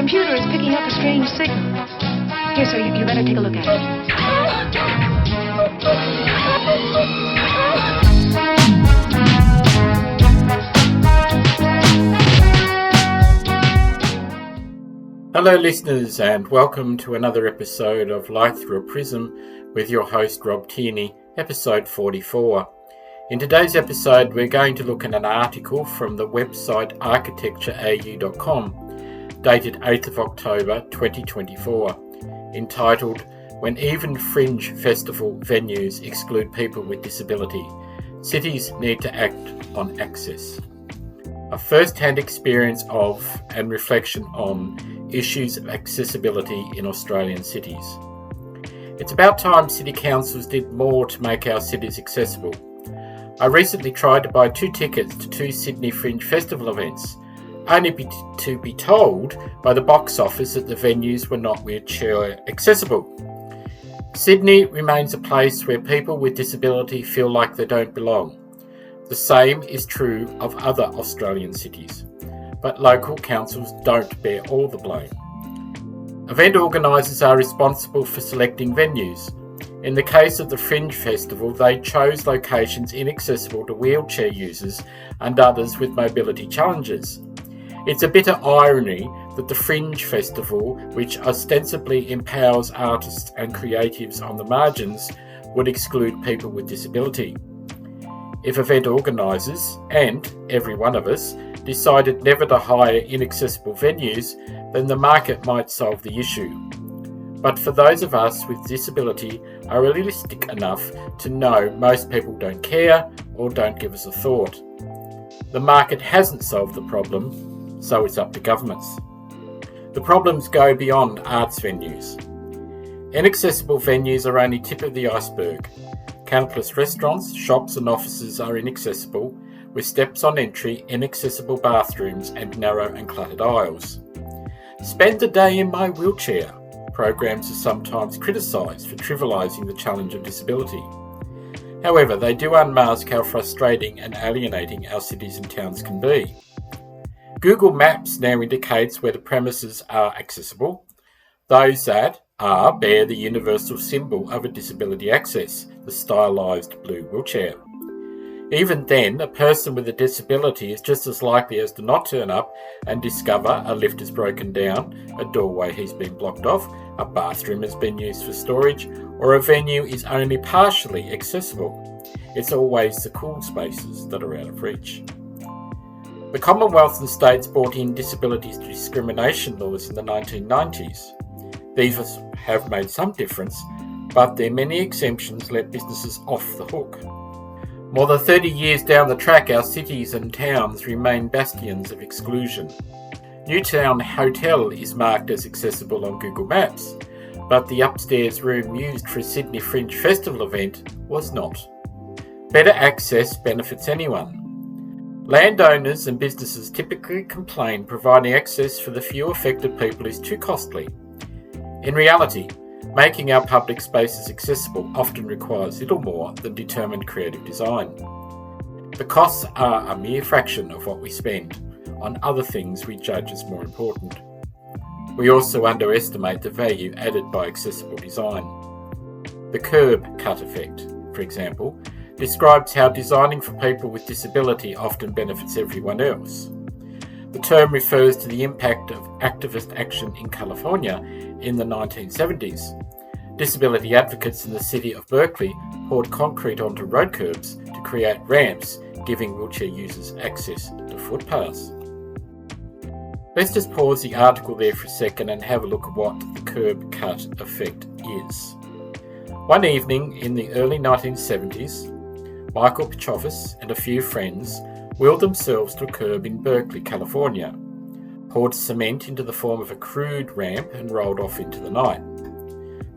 computer is picking up a strange signal. Here, sir, you better take a look at it. Hello listeners, and welcome to another episode of Life Through a Prism with your host Rob Tierney, episode 44. In today's episode we're going to look at an article from the website architectureau.com dated 8th of October 2024, entitled When Even Fringe Festival Venues Exclude People with Disability, Cities Need to Act on Access. A first-hand experience of and reflection on issues of accessibility in Australian cities. It's about time city councils did more to make our cities accessible. I recently tried to buy 2 tickets to 2 Sydney Fringe Festival events, only to be told by the box office that the venues were not wheelchair accessible. Sydney remains a place where people with disability feel like they don't belong. The same is true of other Australian cities, but local councils don't bear all the blame. Event organisers are responsible for selecting venues. In the case of the Fringe Festival, they chose locations inaccessible to wheelchair users and others with mobility challenges. It's a bitter irony that the Fringe Festival, which ostensibly empowers artists and creatives on the margins, would exclude people with disability. If event organisers, and every one of us, decided never to hire inaccessible venues, then the market might solve the issue. But for those of us with disability are realistic enough to know most people don't care or don't give us a thought. The market hasn't solved the problem, so it's up to governments. The problems go beyond arts venues. Inaccessible venues are only tip of the iceberg. Countless restaurants, shops and offices are inaccessible, with steps on entry, inaccessible bathrooms and narrow and cluttered aisles. Spend a day in my wheelchair. Programs are sometimes criticised for trivialising the challenge of disability. However, they do unmask how frustrating and alienating our cities and towns can be. Google Maps now indicates where the premises are accessible. Those that are bear the universal symbol of a disability access, the stylised blue wheelchair. Even then, a person with a disability is just as likely as to not turn up and discover a lift is broken down, a doorway has been blocked off, a bathroom has been used for storage, or a venue is only partially accessible. It's always the cool spaces that are out of reach. The Commonwealth and states brought in disability discrimination laws in the 1990s. These have made some difference, but their many exemptions let businesses off the hook. More than 30 years down the track, our cities and towns remain bastions of exclusion. Newtown Hotel is marked as accessible on Google Maps, but the upstairs room used for a Sydney Fringe Festival event was not. Better access benefits anyone. Landowners and businesses typically complain providing access for the few affected people is too costly. In reality, making our public spaces accessible often requires little more than determined creative design. The costs are a mere fraction of what we spend on other things we judge as more important. We also underestimate the value added by accessible design. The Kerb-Cut effect, for example, describes how designing for people with disability often benefits everyone else. The term refers to the impact of activist action in California in the 1970s. Disability advocates in the city of Berkeley poured concrete onto road curbs to create ramps, giving wheelchair users access to footpaths. Let's just pause the article there for a second and have a look at what the Kerb-Cut effect is. One evening in the early 1970s, Michael Pichovas and a few friends wheeled themselves to a curb in Berkeley, California, poured cement into the form of a crude ramp and rolled off into the night.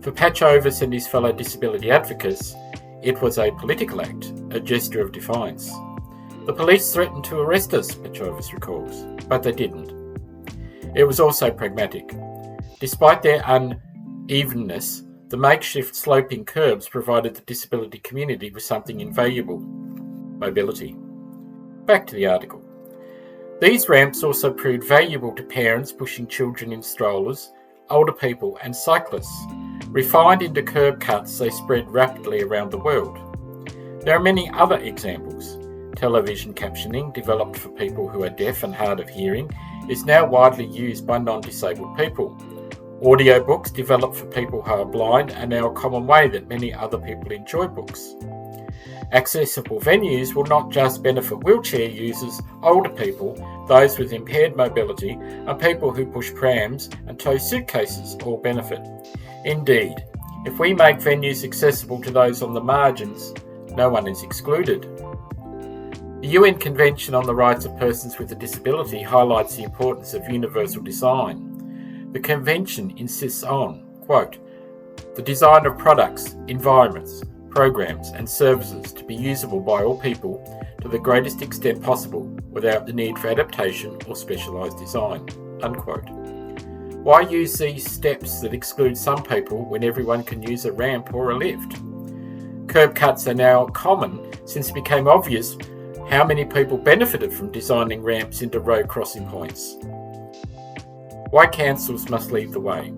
For Pichovas and his fellow disability advocates, it was a political act, a gesture of defiance. The police threatened to arrest us, Pichovas recalls, but they didn't. It was also pragmatic. Despite their unevenness, the makeshift sloping curbs provided the disability community with something invaluable: mobility. Back to the article. These ramps also proved valuable to parents pushing children in strollers, older people and cyclists. Refined into curb cuts, they spread rapidly around the world. There are many other examples. Television captioning, developed for people who are deaf and hard of hearing, is now widely used by non-disabled people. Audiobooks developed for people who are blind are now a common way that many other people enjoy books. Accessible venues will not just benefit wheelchair users, older people, those with impaired mobility, and people who push prams and tow suitcases all benefit. Indeed, if we make venues accessible to those on the margins, no one is excluded. The UN Convention on the Rights of Persons with a Disability highlights the importance of universal design. The Convention insists on, quote, the design of products, environments, programs and services to be usable by all people to the greatest extent possible without the need for adaptation or specialised design, unquote. Why use these steps that exclude some people when everyone can use a ramp or a lift? Curb cuts are now common since it became obvious how many people benefited from designing ramps into road crossing points. Why councils must lead the way?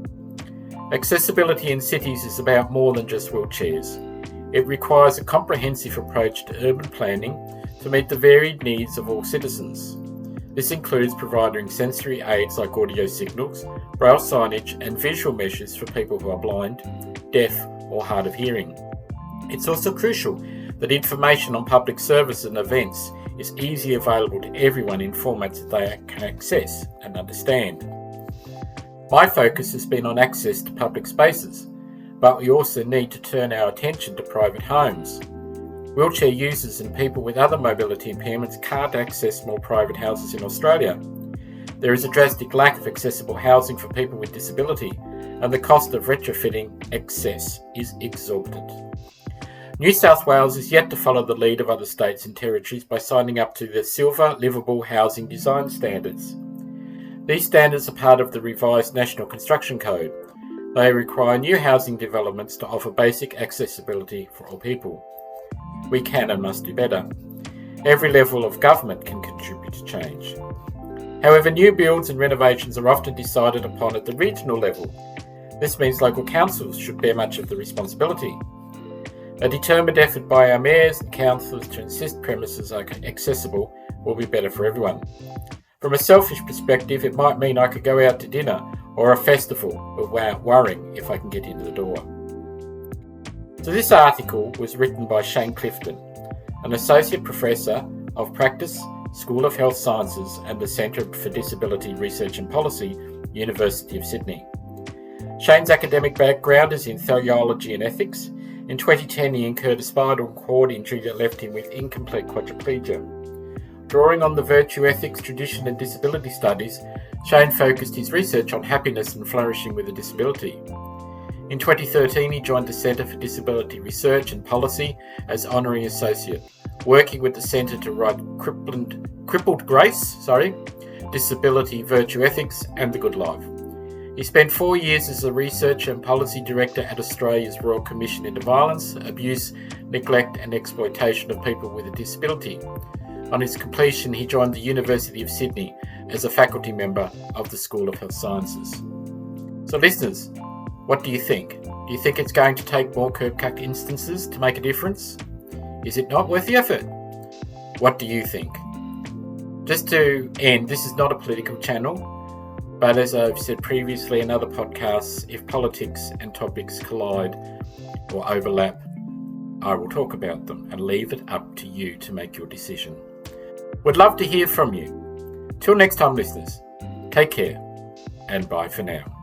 Accessibility in cities is about more than just wheelchairs. It requires a comprehensive approach to urban planning to meet the varied needs of all citizens. This includes providing sensory aids like audio signals, braille signage and visual measures for people who are blind, deaf or hard of hearing. It's also crucial that information on public services and events is easily available to everyone in formats that they can access and understand. My focus has been on access to public spaces, but we also need to turn our attention to private homes. Wheelchair users and people with other mobility impairments can't access more private houses in Australia. There is a drastic lack of accessible housing for people with disability, and the cost of retrofitting excess is exorbitant. New South Wales is yet to follow the lead of other states and territories by signing up to the Silver Livable Housing Design Standards. These standards are part of the revised National Construction Code. They require new housing developments to offer basic accessibility for all people. We can and must do better. Every level of government can contribute to change. However, new builds and renovations are often decided upon at the regional level. This means local councils should bear much of the responsibility. A determined effort by our mayors and councillors to insist premises are accessible will be better for everyone. From a selfish perspective, it might mean I could go out to dinner or a festival without worrying if I can get into the door. So this article was written by Shane Clifton, an Associate Professor of Practice, School of Health Sciences and the Centre for Disability Research and Policy, University of Sydney. Shane's academic background is in theology and ethics. In 2010 he incurred a spinal cord injury that left him with incomplete quadriplegia. Drawing on the virtue ethics, tradition and disability studies, Shane focused his research on happiness and flourishing with a disability. In 2013 he joined the Centre for Disability Research and Policy as Honorary Associate, working with the Centre to write Crippled Grace, Disability, Virtue Ethics and the Good Life. He spent 4 years as a Research and Policy Director at Australia's Royal Commission into Violence, Abuse, Neglect and Exploitation of People with a Disability. On his completion, he joined the University of Sydney as a faculty member of the School of Health Sciences. So listeners, what do you think? Do you think it's going to take more curb-cut instances to make a difference? Is it not worth the effort? What do you think? Just to end, this is not a political channel, but as I've said previously in other podcasts, if politics and topics collide or overlap, I will talk about them and leave it up to you to make your decision. Would love to hear from you. Till next time, listeners, take care and bye for now.